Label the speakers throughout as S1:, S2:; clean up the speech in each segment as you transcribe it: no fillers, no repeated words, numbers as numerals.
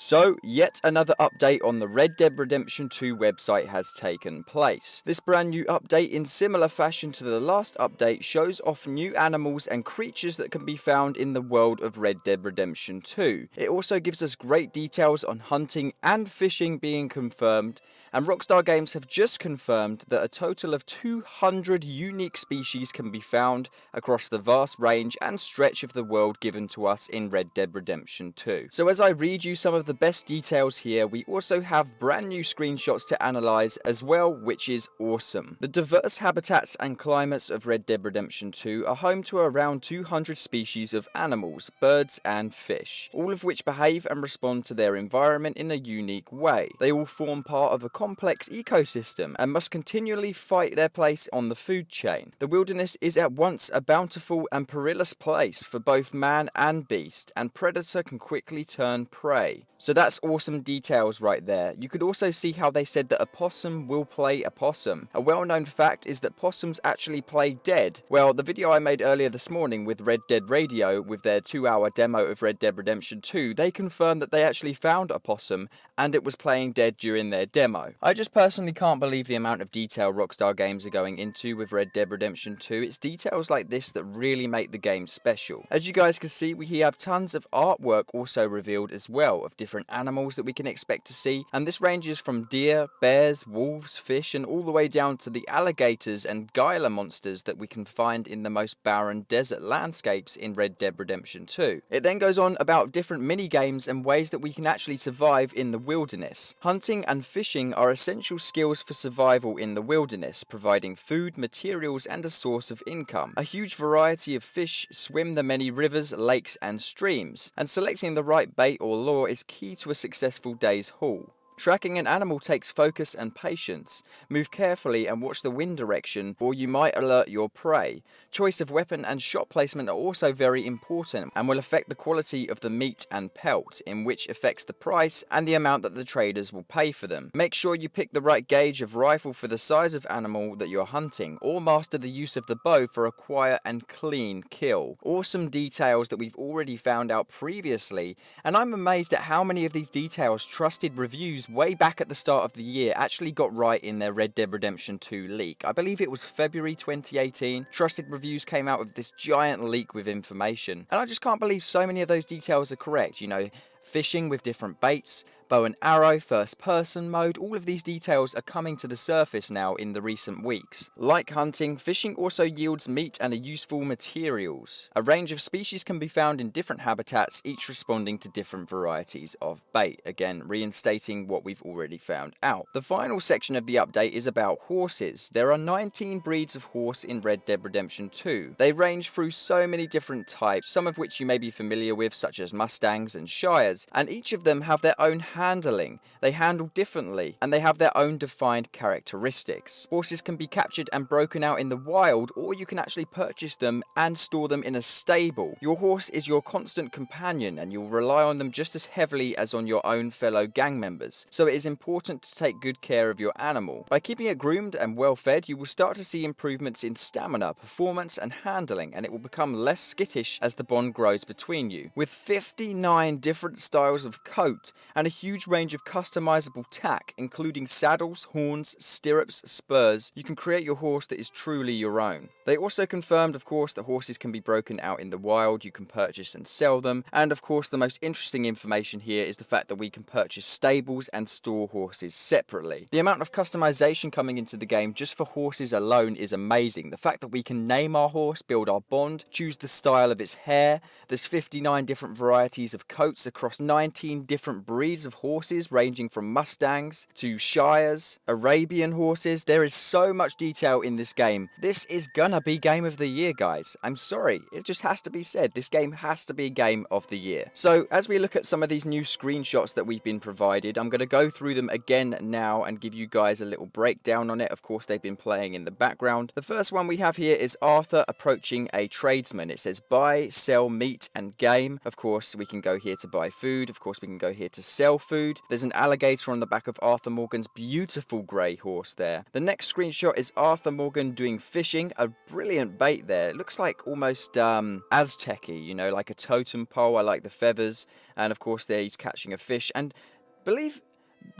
S1: So, yet another update on the Red Dead Redemption 2 website has taken place. This brand new update, in similar fashion to the last update, shows off new animals and creatures that can be found in the world of Red Dead Redemption 2. It also gives us great details on hunting and fishing being confirmed, and Rockstar Games have just confirmed that a total of 200 unique species can be found across the vast range and stretch of the world given to us in Red Dead Redemption 2. So as I read you some of the best details here, we also have brand new screenshots to analyze as well, which is awesome. The diverse habitats and climates of Red Dead Redemption 2 are home to around 200 species of animals, birds and fish, all of which behave and respond to their environment in a unique way. They all form part of a complex ecosystem and must continually fight their place on the food chain. The wilderness is at once a bountiful and perilous place for both man and beast, and predator can quickly turn prey. So that's awesome details right there. You could also see how they said that a possum will play a possum. A well-known fact is that possums actually play dead. Well, the video I made earlier this morning with Red Dead Radio, with their 2-hour demo of Red Dead Redemption 2, they confirmed that they actually found a possum and it was playing dead during their demo. I just personally can't believe the amount of detail Rockstar Games are going into with Red Dead Redemption 2. It's details like this that really make the game special. As you guys can see, we have tons of artwork also revealed as well of different animals that we can expect to see, and this ranges from deer, bears, wolves, fish, and all the way down to the alligators and Gila monsters that we can find in the most barren desert landscapes in Red Dead Redemption 2. It then goes on about different mini games and ways that we can actually survive in the wilderness. Hunting and fishing are essential skills for survival in the wilderness, providing food, materials, and a source of income. A huge variety of fish swim the many rivers, lakes, and streams, and selecting the right bait or lure is key to a successful day's haul. Tracking an animal takes focus and patience. Move carefully and watch the wind direction, or you might alert your prey. Choice of weapon and shot placement are also very important and will affect the quality of the meat and pelt, in which affects the price and the amount that the traders will pay for them. Make sure you pick the right gauge of rifle for the size of animal that you're hunting, or master the use of the bow for a quiet and clean kill. Awesome details that we've already found out previously, and I'm amazed at how many of these details trusted reviews way back at the start of the year actually got right in their Red Dead Redemption 2 leak. I believe it was February 2018. Trusted reviews came out with this giant leak with information, and I just can't believe so many of those details are correct. You know, fishing with different baits, bow and arrow, first person mode, all of these details are coming to the surface now in the recent weeks. Like hunting, fishing also yields meat and are useful materials. A range of species can be found in different habitats, each responding to different varieties of bait. Again, reinstating what we've already found out. The final section of the update is about horses. There are 19 breeds of horse in Red Dead Redemption 2. They range through so many different types, some of which you may be familiar with, such as Mustangs and Shires, and each of them have their own handling. They handle differently, and they have their own defined characteristics. Horses can be captured and broken out in the wild, or you can actually purchase them and store them in a stable. Your horse is your constant companion, and you'll rely on them just as heavily as on your own fellow gang members, so it is important to take good care of your animal. By keeping it groomed and well fed, you will start to see improvements in stamina, performance, and handling, and it will become less skittish as the bond grows between you. With 59 different styles of coat and a huge range of customizable tack, including saddles, horns, stirrups, spurs, you can create your horse that is truly your own. They also confirmed, of course, that horses can be broken out in the wild, you can purchase and sell them, and of course the most interesting information here is the fact that we can purchase stables and store horses separately. The amount of customization coming into the game just for horses alone is amazing. The fact that we can name our horse, build our bond, choose the style of its hair, there's 59 different varieties of coats across 19 different breeds of horses ranging from Mustangs to Shires, Arabian horses. There is so much detail in this game. This is gonna be Game of the Year, guys. I'm sorry, it just has to be said. This game has to be Game of the Year. So as we look at some of these new screenshots that we've been provided, I'm going to go through them again now and give you guys a little breakdown on it. Of course, they've been playing in the background. The first one we have here is Arthur approaching a tradesman. It says buy, sell meat and game. Of course, we can go here to buy food. Of course, we can go here to sell food. There's an alligator on the back of Arthur Morgan's beautiful grey horse there. The next screenshot is Arthur Morgan doing fishing, a brilliant bait there. It looks like almost Aztec-y, you know, like a totem pole. I like the feathers, and of course there he's catching a fish. And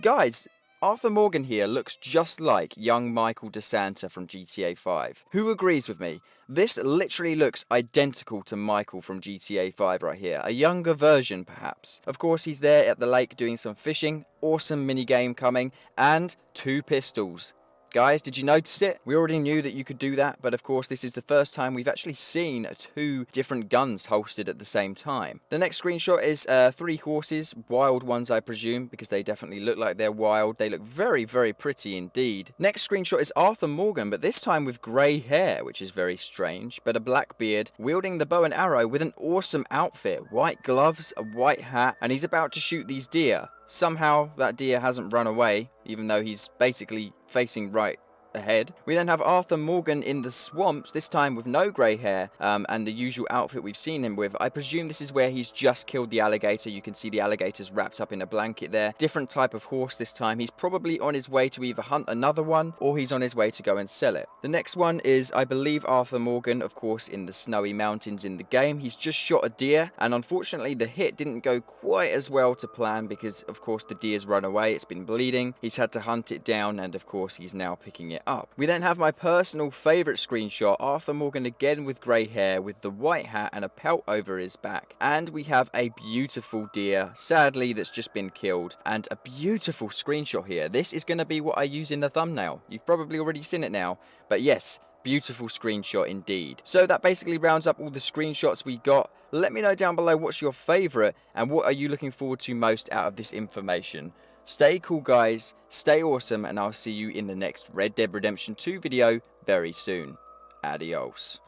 S1: guys, Arthur Morgan here looks just like young Michael DeSanta from GTA 5. Who agrees with me? This literally looks identical to Michael from GTA 5 right here. A younger version, perhaps. Of course, he's there at the lake doing some fishing. Awesome minigame coming. And 2 pistols. Guys, did you notice it? We already knew that you could do that, but of course this is the first time we've actually seen 2 different guns holstered at the same time. The next screenshot is 3 horses, wild ones I presume, because they definitely look like they're wild. They look very, very pretty indeed. Next screenshot is Arthur Morgan, but this time with grey hair, which is very strange, but a black beard, wielding the bow and arrow with an awesome outfit. White gloves, a white hat, and he's about to shoot these deer. Somehow that deer hasn't run away, even though he's basically facing right ahead. We then have Arthur Morgan in the swamps, this time with no grey hair, and the usual outfit we've seen him with. I presume this is where he's just killed the alligator. You can see the alligator's wrapped up in a blanket there. Different type of horse this time. He's probably on his way to either hunt another one, or he's on his way to go and sell it. The next one is, I believe, Arthur Morgan, of course, in the snowy mountains in the game. He's just shot a deer, and unfortunately the hit didn't go quite as well to plan because, of course, the deer's run away. It's been bleeding. He's had to hunt it down, and of course, he's now picking it up. We then have my personal favourite screenshot, Arthur Morgan again with grey hair, with the white hat and a pelt over his back. And we have a beautiful deer, sadly, that's just been killed. And a beautiful screenshot here. This is going to be what I use in the thumbnail. You've probably already seen it now. But yes, beautiful screenshot indeed. So that basically rounds up all the screenshots we got. Let me know down below what's your favourite and what are you looking forward to most out of this information. Stay cool, guys, stay awesome, and I'll see you in the next Red Dead Redemption 2 video very soon. Adios.